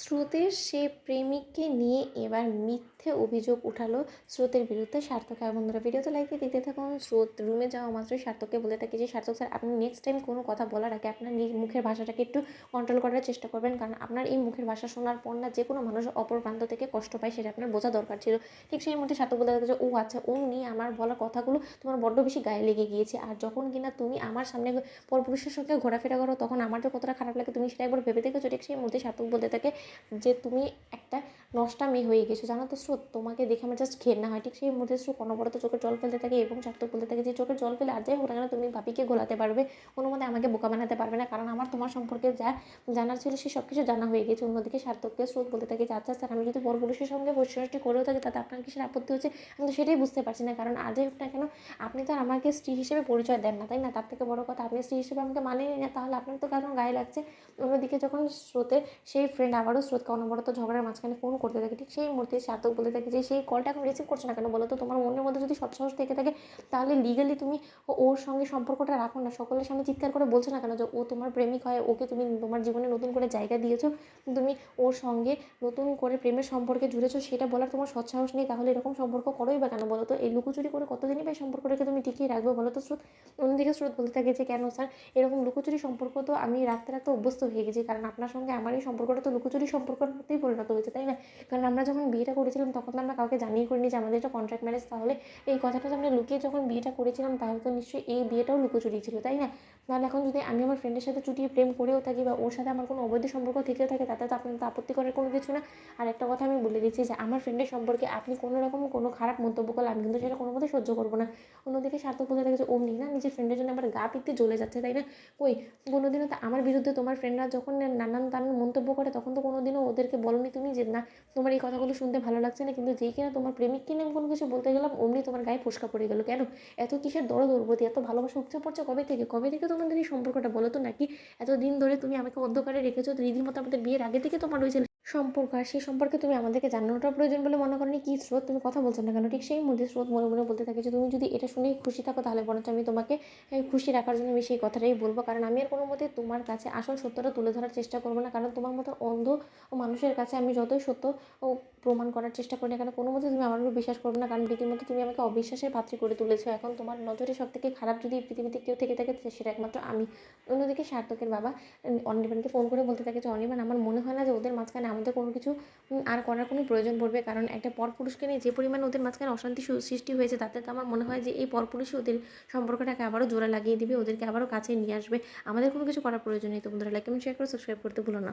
স্রোতের সে প্রেমিককে নিয়ে এবার মিথ্যে অভিযোগ উঠালো স্রোতের বিরুদ্ধে সার্থক। আর বন্ধুরা ভিডিওতে লাইক দিয়ে দেখতে থাকুন। স্রোত রুমে যাওয়া মাত্রই সার্থককে বলে থাকে যে সার্থক স্যার, আপনি নেক্সট টাইম কোনো কথা বলার আগে আপনার মুখের ভাষাটাকে একটু কন্ট্রোল করার চেষ্টা করবেন, কারণ আপনার এই মুখের ভাষা শোনার পর না যে কোনো মানুষ অপর প্রান্ত থেকে কষ্ট পায়, সেটা আপনার বোঝা দরকার ছিল। ঠিক সেই মধ্যে সার্থক বলে থাকে যে ও আচ্ছা, নিয়ে আমার বলা কথাগুলো তোমার বড্ড বেশি গায়ে লেগে গিয়েছে, আর যখন কিনা তুমি আমার সামনে পরপুরুষের সঙ্গে ঘোরাফেরা করো তখন আমার যে কতটা খারাপ লাগে তুমি সেটা একবার ভেবে দেখেছো? ঠিক সেই মধ্যে সার্থক বলতে থাকে যে তুমি একটা নষ্টা মেয়ে হয়ে গেছো, জানো তো স্রোত, তোমাকে দেখে আমার জাস্ট ঘেন্না হয়। ঠিক সেই মুহূর্তে স্রোত অনবরত চোখের জল ফেলতে থাকে এবং সার্থক বলতে থাকে যে চোখের জল ফেলে আর যাই হোক না কেন তুমি ভাবিকে ঘোলাতে পারবে, কোনো মতে আমাকে বোকা বানাতে পারবে না, কারণ আমার তোমার সম্পর্কে যা জানার ছিল সে সব কিছু জানা হয়ে গেছে। অন্যদিকে সার্থককে স্রোত বলতে থাকে যে আচ্ছা স্যার, আমি যদি পরপুরুষের সঙ্গে বৈষয়টি করেও থাকি তাতে আপনার কিসের আপত্তি হচ্ছে? আমি তো সেটাই বুঝতে পারছি না, কারণ আর যাই হোক না কেন আপনি তো আর আমাকে স্ত্রী হিসেবে পরিচয় দেন না, তাই না? তার থেকে বড় কথা, আপনি স্ত্রী হিসেবে আমাকে মানেনি না, তাহলে আপনার তো কেন গায়ে লাগছে? অন্যদিকে যখন স্রোতের সেই ফ্রেন্ড আবারও স্রোতকে অনবরত ঝগড়ার মাঝখানে ফোন করতে থাকে, ঠিক সেই মুহূর্তে সার্থক বলতে থাকে যে সেই কলটা এখন রিসিভ করছো না কেন বলো তো? তোমার মনের মধ্যে যদি সৎসাহস থেকে থাকে তাহলে লিগালি তুমি ওর সঙ্গে সম্পর্কটা রাখো না। সকলের সামনে চিৎকার করে বলছো না কেন যে ও তোমার প্রেমিক হয়, ওকে তুমি তোমার জীবনে নতুন করে জায়গা দিয়েছো, তুমি ওর সঙ্গে নতুন করে প্রেমের সম্পর্কে জুড়েছো, সেটা বলার তোমার সৎসাহস নেই? তাহলে এরকম সম্পর্ক করোই বা কেন বলো তো? এই লুকোচুরি করে কতদিনই বা এই সম্পর্কটাকে তুমি টিকিয়ে রাখবে বলো তো স্রোত? অন্যদিকে স্রোত বলতে থাকে যে কেন স্যার, এরকম লুকোচুরি সম্পর্ক তো আমি রাখতে রাখতে অভ্যস্ত হয়ে গেছি, কারণ আপনার সঙ্গে আমার এই সম্পর্কটা তো লুকোচুরি সম্পর্কের মধ্যেই পরিণত হয়েছে, তাই না? কারণ আমরা যখন বিয়েটা করেছিলাম তখন তো আমরা কাউকে জানিয়ে করিনি যে আমাদের এটা কন্ট্রাক্ট ম্যারেজ, তাহলে এই কথাটা যে আমরা লুকিয়ে যখন বিয়েটা করেছিলাম তাহলে তো নিশ্চয়ই এই বিয়েটাও লুকোচুরি ছিল, তাই না? নাহলে এখন যদি আমি আমার ফ্রেন্ডের সাথে চুটিয়ে প্রেম করেও থাকি বা ওর সাথে আমার কোনো অবৈধ সম্পর্ক থেকেও থাকে তাতে তো আপনার তো আপত্তি করার কোনো কিছু না। আর একটা কথা আমি বলে দিচ্ছি যে আমার ফ্রেন্ডের সম্পর্কে আপনি কোনো রকম কোনো খারাপ মন্তব্য করলে আমি কিন্তু সেটা কোনো মতেই সহ্য করবো না। অন্যদিকে সার্থক বলে থাকে যে অমনি না নিজের ফ্রেন্ডের জন্য আবার গা পিত্তি জ্বলে যাচ্ছে, তাই না? কই কোনোদিনও তো আমার বিরুদ্ধে তোমার ফ্রেন্ডরা যখন নানান মন্তব্য করে তখন তো কোনোদিনও ওদেরকে বলোনি তুমি যে না তোমার এই কথাগুলো শুনতে ভালো লাগছে না, কিন্তু যেই কিনা তোমার প্রেমিককে নিয়ে আমি কোনো কিছু বলতে গেলাম অমনি তোমার গায়ে ফোস্কা পড়ে গেলো কেন? এত কিসের দরদ ওর প্রতি? এত ভালোবাসা উপচে পড়ছে কবে থেকে? কবে থেকে তোমাদের এই সম্পর্কটা বলো তো? নাকি এতদিন ধরে তুমি আমাকে অন্ধকারে রেখেছো, রীতিমতো আমাদের বিয়ের আগে থেকে তোমার ওই সম্পর্ক, আর সেই সম্পর্কে তুমি আমাদেরকে জানানোটা প্রয়োজন বলে মনে করনি? কি স্রোত, তুমি কথা বলছো না কেন? ঠিক সেই মধ্যে স্রোত মনে মনে বলতে থাকে যে তুমি যদি এটা শুনেই খুশি থাকো তাহলে বরঞ্চ আমি তোমাকে খুশি রাখার জন্য আমি সেই কথাটাই বলবো, কারণ আমি আর কোনো মতে তোমার কাছে আসল সত্যটা তুলে ধরার চেষ্টা করবো না, কারণ তোমার মতো অন্ধ মানুষের কাছে আমি যতই সত্য প্রমাণ করার চেষ্টা করি না কেন কোনো মতে তুমি আমার উপর বিশ্বাস করবে না, কারণ রীতিমতো তুমি আমাকে অবিশ্বাসের পাত্রী করে তুলেছো। এখন তোমার নজরে সব থেকে খারাপ যদি এই পৃথিবীতে কেউ থেকে থাকে সেটা একমাত্র আমি। অন্যদিকে সার্থকের বাবা অনির্বাণকে ফোন করে বলতে থাকে যে অনির্বাণ, আমার মনে হয় না যে ওদের মাঝখানে আমাদের কোনো কিছু আর করার কোনো প্রয়োজন পড়বে, কারণ একটা পরপুরুষকে নিয়ে যে পরিমাণ ওদের মাঝখানে অশান্তি সৃষ্টি হয়েছে তাতে তো আমার মনে হয় যে এই পরপুরুষই ওদের সম্পর্কটাকে আবারও জোড়া লাগিয়ে দিবে, ওদেরকে আবারও কাছে নিয়ে আসবে। আমাদের কোনো কিছু করার প্রয়োজন নেই। তো বন্ধুরা লাইক কমেন্ট শেয়ার করে সাবস্ক্রাইব করতে ভুলো না।